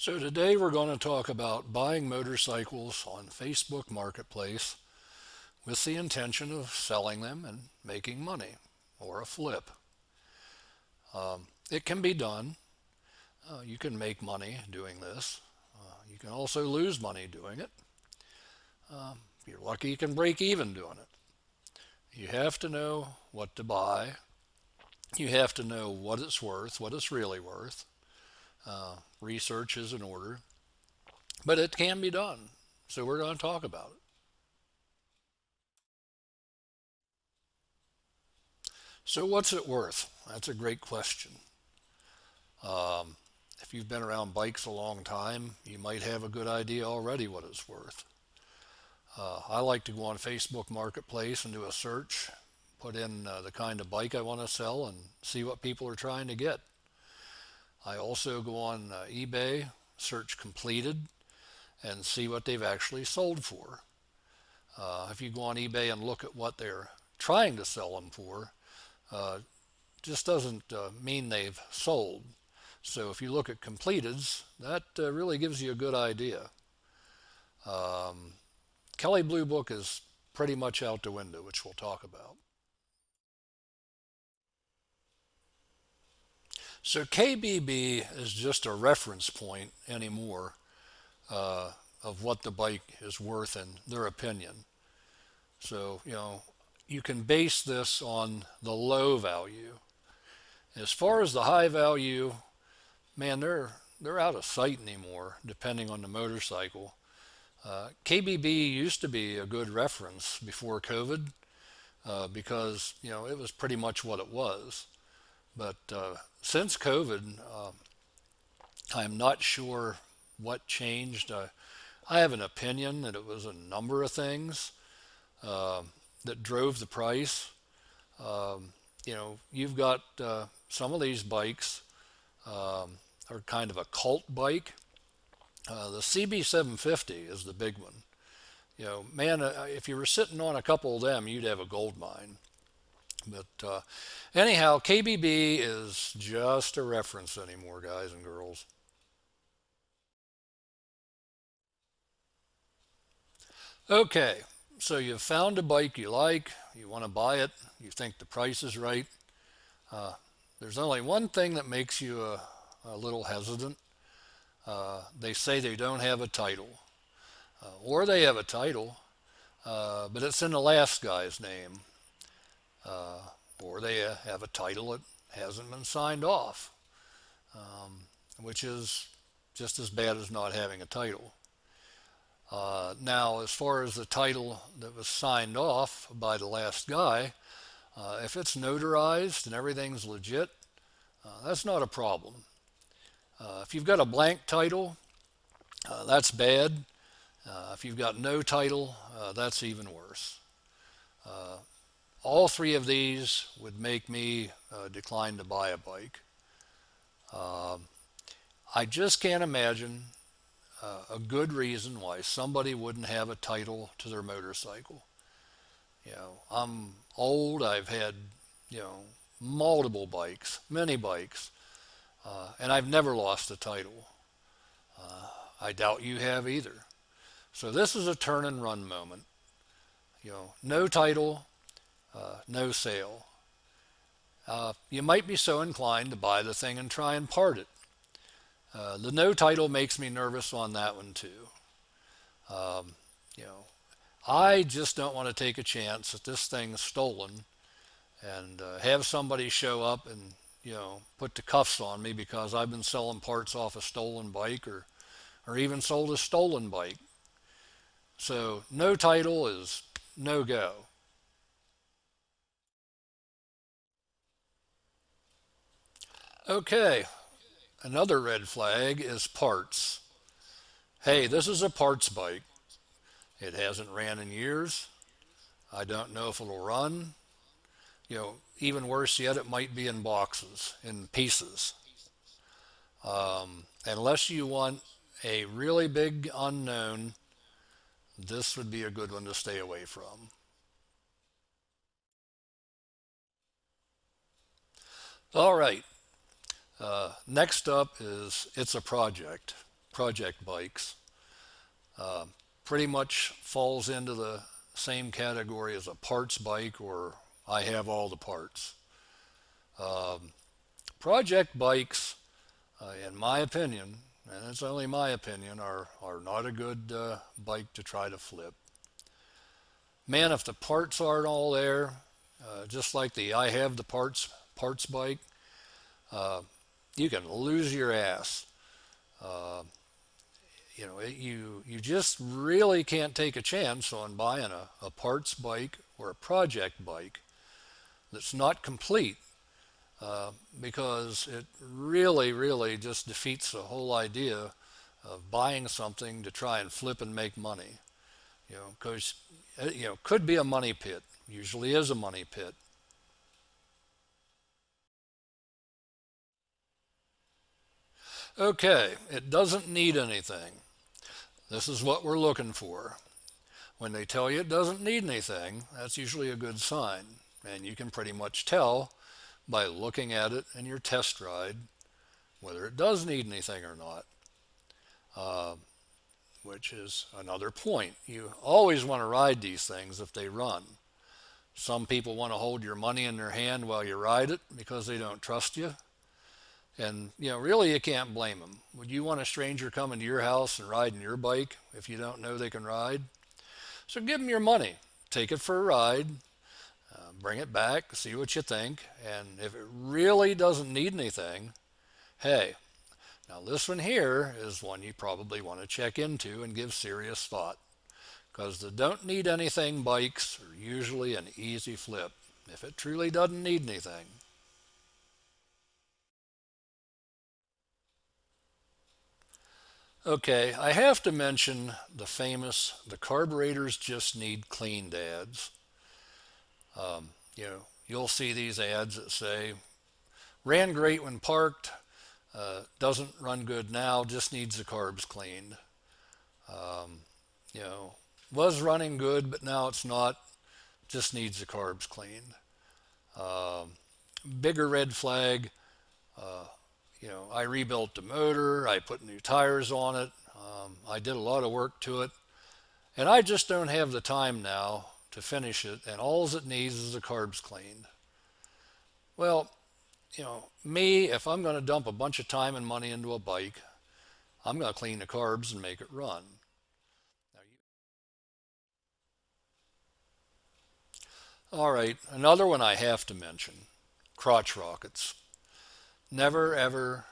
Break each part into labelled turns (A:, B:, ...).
A: So today we're going to talk about buying motorcycles on Facebook Marketplace with the intention of selling them and making money or a flip. It can be done. You can make money doing this. You can also lose money doing it. If you're lucky, you can break even doing it. You have to know what to buy. You have to know what it's worth, what it's really worth. Research is in order, but it can be done. So we're going to talk about it. So, what's it worth? That's a great question. Um, if you've been around bikes a long time, you might have a good idea already what it's worth. I like to go on Facebook Marketplace and do a search, put in the kind of bike I want to sell, and see what people are trying to get. I also go on eBay, search completed, and see what they've actually sold for. If you go on eBay and look at what they're trying to sell them for, uh, just doesn't mean they've sold. So if you look at completeds, that really gives you a good idea. Um, Kelley Blue Book is pretty much out the window, which we'll talk about. So KBB is just a reference point anymore uh, of what the bike is worth in their opinion. So, you can base this on the low value. As far as the high value, man, they're out of sight anymore, depending on the motorcycle. KBB used to be a good reference before COVID because it was pretty much what it was. But since COVID, I'm not sure what changed. I have an opinion that it was a number of things uh, that drove the price. You've got some of these bikes are kind of a cult bike. The CB750 is the big one. Man, if you were sitting on a couple of them, you'd have a gold mine. But anyhow, KBB is just a reference anymore, guys and girls. Okay, so you've found a bike you like, you want to buy it, you think the price is right. Uh, there's only one thing that makes you a little hesitant. They say they don't have a title, or they have a title, but it's in the last guy's name, or they have a title that hasn't been signed off, which is just as bad as not having a title. Now, as far as the title that was signed off by the last guy, if it's notarized and everything's legit, that's not a problem. If you've got a blank title, that's bad. If you've got no title, that's even worse. Uh, all three of these would make me decline to buy a bike. Um I just can't imagine a good reason why somebody wouldn't have a title to their motorcycle. I'm old. I've had, you know, multiple bikes, many bikes, and I've never lost a title. I doubt you have either. So this is a turn and run moment. No title, no sale. You might be so inclined to buy the thing and try and part it. The no title makes me nervous on that one too. Um, you know, I just don't want to take a chance that this thing's stolen and have somebody show up and put the cuffs on me because I've been selling parts off a stolen bike or even sold a stolen bike. So no title is no go. Okay, another red flag is parts. Hey, this is a parts bike. It hasn't ran in years. I don't know if it'll run. Even worse yet, it might be in boxes, in pieces. Unless you want a really big unknown, this would be a good one to stay away from. All right, next up is it's a project. project bikes. Uh, Pretty much falls into the same category as a parts bike or I have all the parts. Um, Project bikes, in my opinion, and it's only my opinion, are not a good bike to try to flip. Man, if the parts aren't all there, just like the I have the parts bike, uh, you can lose your ass. Uh, you just really can't take a chance on buying a parts bike or a project bike that's not complete uh, because it really just defeats the whole idea of buying something to try and flip and make money. Because could be a money pit. Usually is a money pit. Okay, it doesn't need anything. This is what we're looking for. When they tell you it doesn't need anything, that's usually a good sign. And you can pretty much tell by looking at it in your test ride whether it does need anything or not, uh, which is another point. You always want to ride these things if they run. Some people want to hold your money in their hand while you ride it because they don't trust you. And, really you can't blame them. Would you want a stranger coming to your house and riding your bike if you don't know they can ride? So give them your money. Take it for a ride. Bring it back. See what you think. And if it really doesn't need anything, hey, now this one here is one you probably want to check into and give serious thought. Because the don't need anything bikes are usually an easy flip if it truly doesn't need anything. Okay, I have to mention the famous "the carburetors just need cleaned" ads. You'll see these ads that say, ran great when parked, doesn't run good now, just needs the carbs cleaned. Um, you know, was running good, but now it's not, just needs the carbs cleaned. Um, Bigger red flag, uh, I rebuilt the motor, I put new tires on it, I did a lot of work to it, and I just don't have the time now to finish it, and all it needs is the carbs cleaned. Well, me, if I'm going to dump a bunch of time and money into a bike, I'm going to clean the carbs and make it run. Now, all right, another one I have to mention, crotch rockets. Never, ever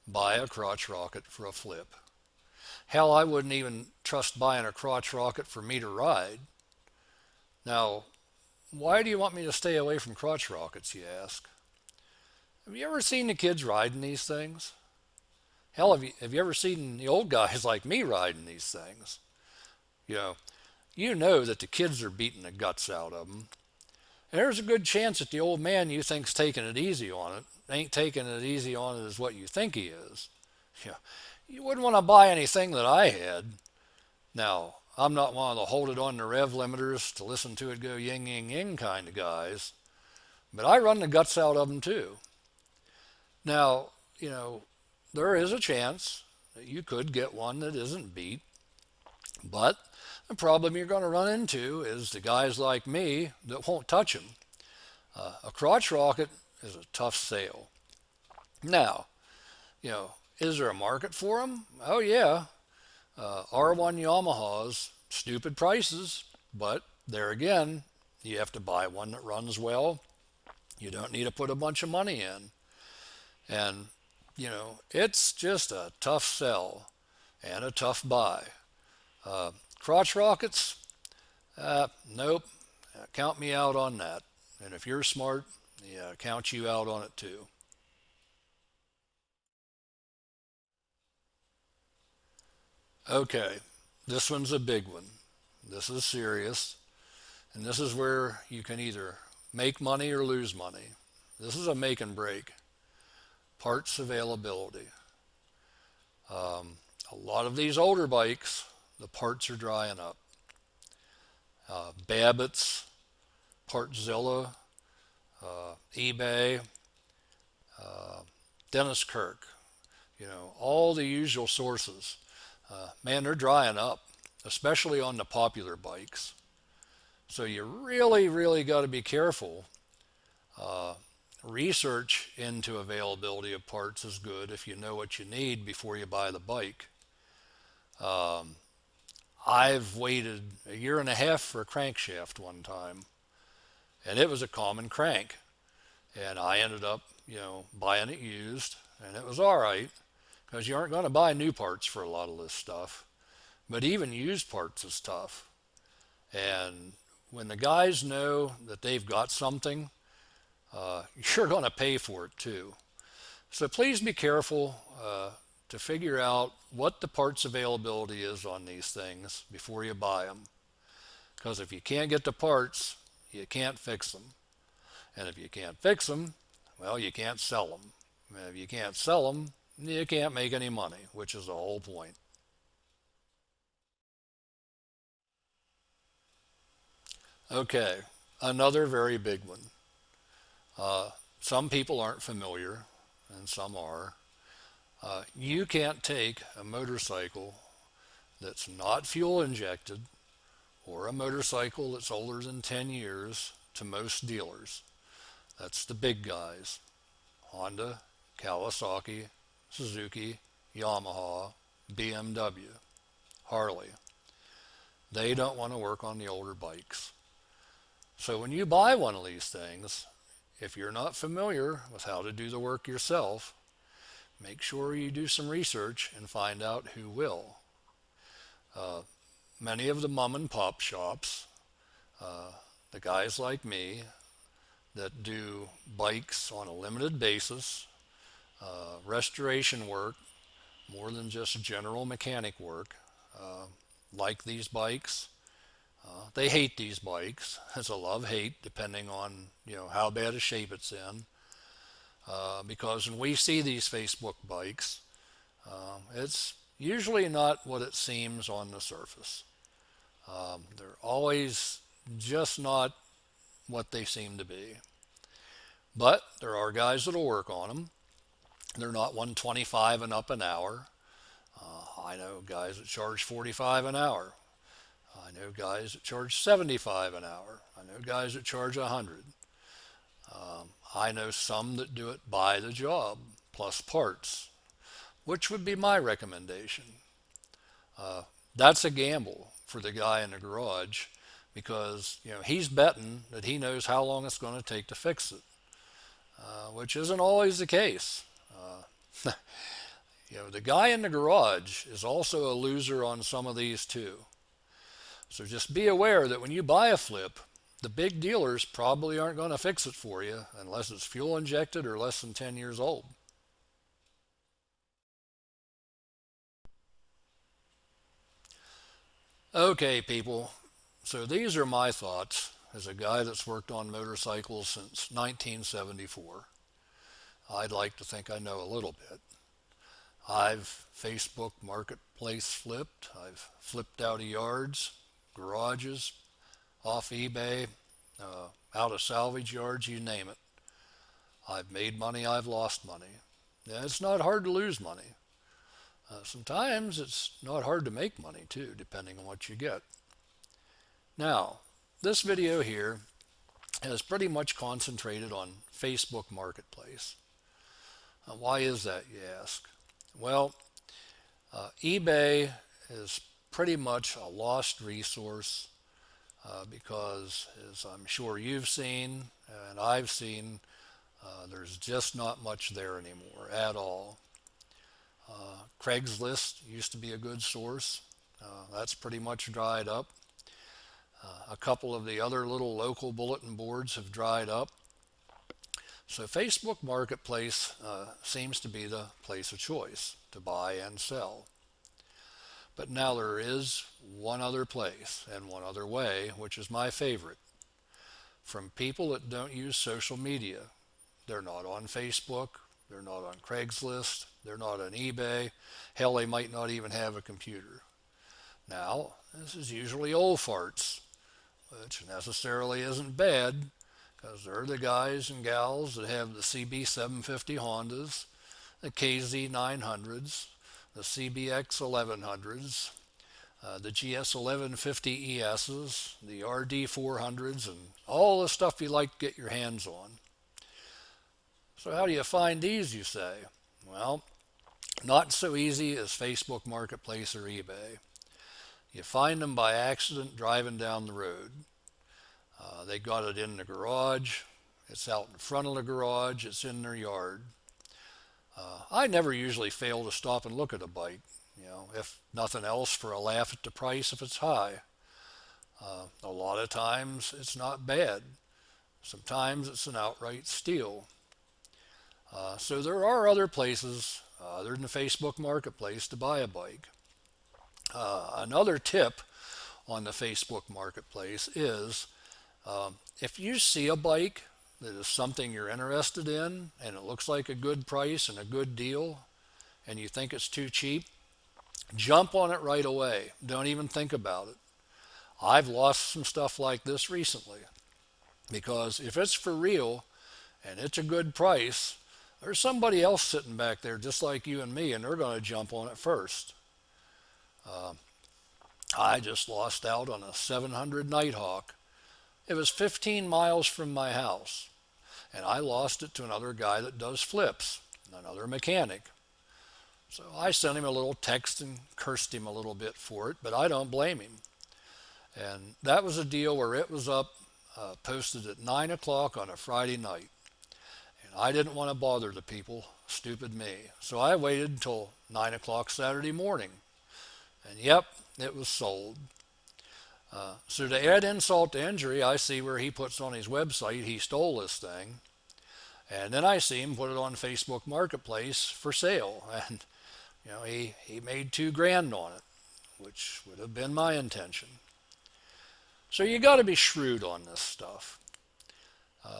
A: buy a crotch rocket for a flip. Hell, I wouldn't even trust buying a crotch rocket for me to ride. Now, why do you want me to stay away from crotch rockets, you ask? Have you ever seen the kids riding these things? Hell, have you ever seen the old guys like me riding these things? You know, you know that the kids are beating the guts out of them. And there's a good chance that the old man you think's taking it easy on it ain't taking it easy on it as what you think he is. Yeah, you wouldn't want to buy anything that I had. Now, I'm not one of the hold it on the rev limiters to listen to it go ying ying ying kind of guys, but I run the guts out of them too. Now, there is a chance that you could get one that isn't beat, but the problem you're going to run into is the guys like me that won't touch them. A crotch rocket is a tough sale. Now, is there a market for them? Oh, yeah. R1 Yamahas, stupid prices, but there again, you have to buy one that runs well. You don't need to put a bunch of money in. And, it's just a tough sell and a tough buy. Uh, Crotch rockets? Nope. Count me out on that. And if you're smart, yeah, count you out on it too. Okay, this one's a big one. This is serious. And this is where you can either make money or lose money. This is a make and break. Parts availability. Um, a lot of these older bikes, the parts are drying up. Babbitt's, Partzilla, eBay, uh, Dennis Kirk. all the usual sources. Man, they're drying up, especially on the popular bikes. So you really, really got to be careful. Uh, Research into availability of parts is good if you know what you need before you buy the bike. Um, I've waited a year and a half for a crankshaft one time, and it was a common crank. And I ended up, buying it used, and it was all right because you aren't going to buy new parts for a lot of this stuff. But even used parts is tough. And when the guys know that they've got something, you're going to pay for it too. So please be careful to figure out what the parts availability is on these things before you buy them. Because if you can't get the parts, you can't fix them. And if you can't fix them, well, you can't sell them. And if you can't sell them, you can't make any money, which is the whole point. Okay, another very big one. Uh, some people aren't familiar, and some are. You can't take a motorcycle that's not fuel injected or a motorcycle that's older than 10 years to most dealers. That's the big guys: Honda, Kawasaki, Suzuki, Yamaha, BMW, Harley. They don't want to work on the older bikes. So when you buy one of these things, if you're not familiar with how to do the work yourself, make sure you do some research and find out who will. Uh, Many of the mom and pop shops, uh, the guys like me that do bikes on a limited basis, restoration work, more than just general mechanic work, uh, like these bikes. They hate these bikes. It's a love-hate depending on how bad a shape it's in. Because when we see these Facebook bikes, it's usually not what it seems on the surface. They're always just not what they seem to be. But there are guys that'll work on them. They're not 125 and up an hour. I know guys that charge 45 an hour. I know guys that charge 75 an hour. I know guys that charge 100. I know some that do it by the job plus parts, which would be my recommendation. Uh, that's a gamble for the guy in the garage because he's betting that he knows how long it's going to take to fix it, which isn't always the case. The guy in the garage is also a loser on some of these too. So just be aware that when you buy a flip, the big dealers probably aren't going to fix it for you unless it's fuel injected or less than 10 years old. Okay, people. So these are my thoughts as a guy that's worked on motorcycles since 1974. I'd like to think I know a little bit. I've Facebook Marketplace flipped. I've flipped out of yards, garages, off eBay, out of salvage yards, you name it. I've made money, I've lost money. Yeah, it's not hard to lose money. Sometimes it's not hard to make money too, depending on what you get. Now, this video here is pretty much concentrated on Facebook Marketplace. Why is that, you ask? Well, eBay is pretty much a lost resource because, as I'm sure you've seen and I've seen, there's just not much there anymore at all. Craigslist used to be a good source. That's pretty much dried up. A couple of the other little local bulletin boards have dried up. So Facebook Marketplace seems to be the place of choice to buy and sell. But now there is one other place and one other way, which is my favorite. From people that don't use social media. They're not on Facebook. They're not on Craigslist. They're not on eBay. Hell, they might not even have a computer. Now, this is usually old farts, which necessarily isn't bad because they're the guys and gals that have the CB750 Hondas the KZ900s, the CBX 1100s, the GS 1150 ESs, the RD 400s, and all the stuff you like to get your hands on. So how do you find these, you say? Well, not so easy as Facebook Marketplace or eBay. You find them by accident driving down the road. They got it in the garage. It's out in front of the garage. It's in their yard. I never usually fail to stop and look at a bike, if nothing else for a laugh at the price if it's high. A lot of times it's not bad. Sometimes it's an outright steal. So there are other places other than the Facebook Marketplace to buy a bike. Another tip on the Facebook Marketplace is if you see a bike that is something you're interested in and it looks like a good price and a good deal and you think it's too cheap, jump on it right away. Don't even think about it. I've lost some stuff like this recently because if it's for real and it's a good price, there's somebody else sitting back there just like you and me and they're going to jump on it first. I just lost out on a 700 Nighthawk. It was 15 miles from my house, and I lost it to another guy that does flips, another mechanic. So I sent him a little text and cursed him a little bit for it, but I don't blame him. And that was a deal where it was up, posted at 9 o'clock on a Friday night. And I didn't want to bother the people, stupid me. So I waited until 9 o'clock Saturday morning. And yep, it was sold. So to add insult to injury, I see where he puts on his website he stole this thing. And then I see him put it on Facebook Marketplace for sale. And, he made $2,000 on it, which would have been my intention. So you got to be shrewd on this stuff.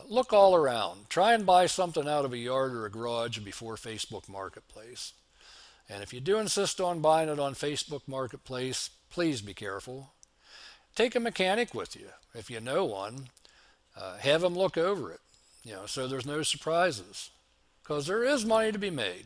A: Look all around. Try and buy something out of a yard or a garage before Facebook Marketplace. And if you do insist on buying it on Facebook Marketplace, please be careful. Take a mechanic with you. If you know one, have him look over it, so there's no surprises. Because there is money to be made.